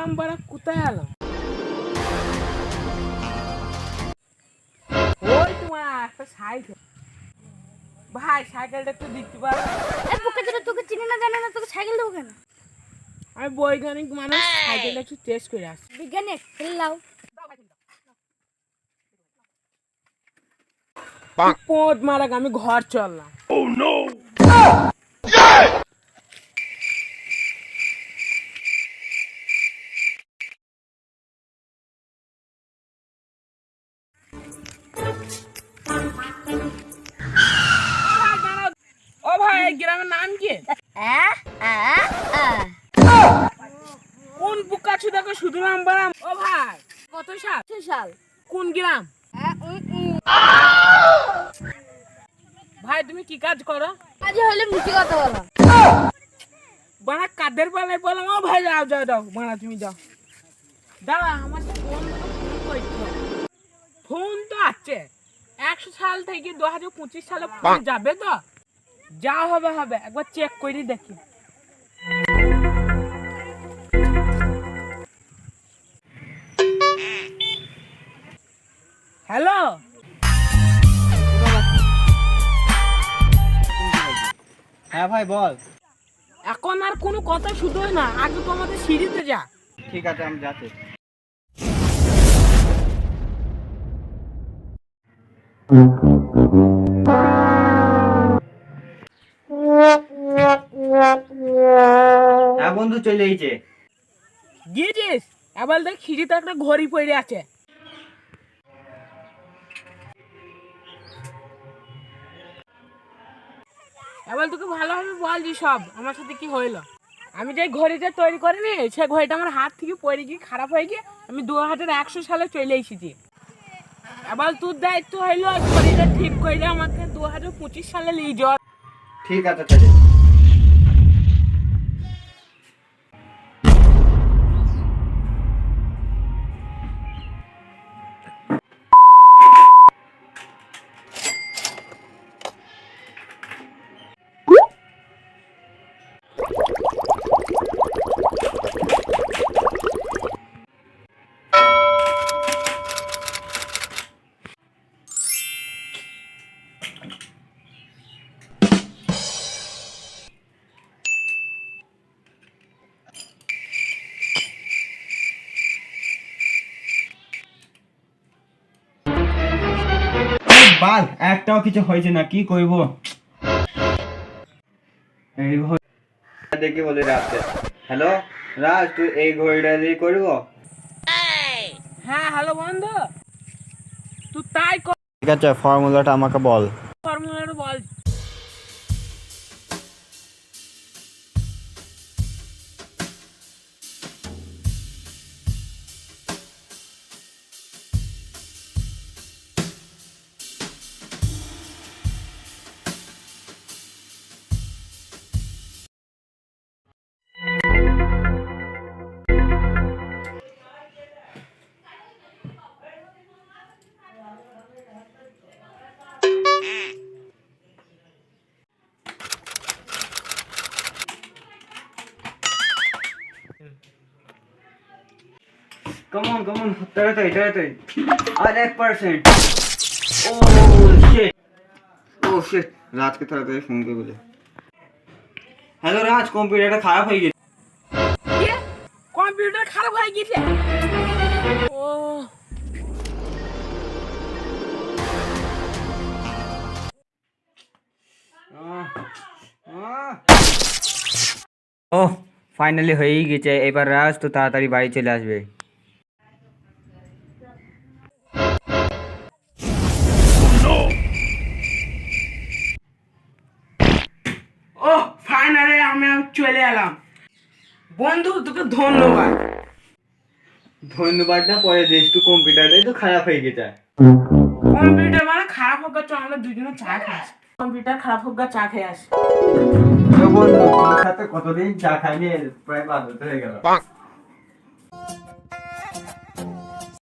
এলাম বাড়া, কোথায় এলাম? ওই তোমার একটা সাইকেল। ভাই সাইকেলটা একটু দিতে পারো? তোকে চিনি না জানে না, তোকে সাইকেল দেবো কেন? আমি বৈজ্ঞানিক মানুষ, সাইকেলটা একটু টেস্ট করে আসি। বিজ্ঞানী লাও। পোদ মারাক, আমি ঘর চললাম। ও ভাই, এই গ্রামের নাম কি? কোন বুকা দেখো শুধু নাম বানাম। ও ভাই, কত সাল? সাল। কোন গ্রাম? ভাই তুমি কি কাজ করো? আজ হলে মিথ্যে কথা বলা। বানা কাদের পালায় বললাম। ও ভাই যাও যাও যাও, বানা তুমি যাও। দাঁড়া, আমার ফোন করতে হবে। ফোন তো আছে, 100 সাল থেকে 2025 সালে ফোন যাবে তো? যা হবে হবে, একবার চেক করে দেখি। হ্যালো, হ্যাঁ ভাই বল। এখন আর কোনো কথা শুধু না, আগে তো আমাদের সিঁড়িতে যা। ঠিক আছে, আমি যাচ্ছি। হ্যাঁ বন্ধু, চলে এইছে। গিয়েছিস? এবার দেখ সিঁড়িতে একটা ঘড়ি পড়ে আছে। এবার তোকে ভালোভাবে বলছি সব আমার সাথে কি হইলো। আমি যে ঘড়িটা তৈরি করিনি, সে ঘড়িটা আমার হাত থেকে পড়ে গিয়ে খারাপ হয়ে গিয়ে আমি 2100 সালে চলে এসেছি। এবার তোর দায়িত্ব হইলো ঘড়িটা ঠিক করে আমাকে 2025 সালে নিয়ে যাওয়া। ঠিক আছে তাহলে। বাল, একটাও কিছু হয়েছে না, কি করব? এই ঘড়িটা দেখে বলে রাখতে। হ্যালো রাজ, তুই এই ঘড়িটা দিয়ে করব? হ্যাঁ হ্যালো বন্ধু, তুই তাই ঠিক আছে, ফর্মুলাটা আমাকে বল। ফর্মুলাটা বল। কমন তাড়াতাড়ি। আর 1%। ও শিট, রাজকে তাড়াতাড়ি ফোন করে বলে। হ্যালো রাজ, কম্পিউটারটা খারাপ হয়ে গেছে। কি? কম্পিউটার খারাপ হয়ে গেছে? ও ও ফাইনালি হয়েই গেছে। এবার রাজ তো তাড়াতাড়ি বাড়ি চলে আসবে। ও ফাইনালি আমি চলে এলাম। বন্ধু তোকে ধন্যবাদ। ধন্যবাদ না পরে দিস, তুই কম্পিউটারটাই তো খারাপ হয়ে গেছে। কম্পিউটার মানে খারাপ হোক, তো আমরা দুজনে চা খাই। কম্পিউটার খারাপ হোক, চা খেয়ে আসি। বন্ধু, তোর সাথে কতদিন চা খাইনি, প্রায় 5 বছর হয়ে গেল।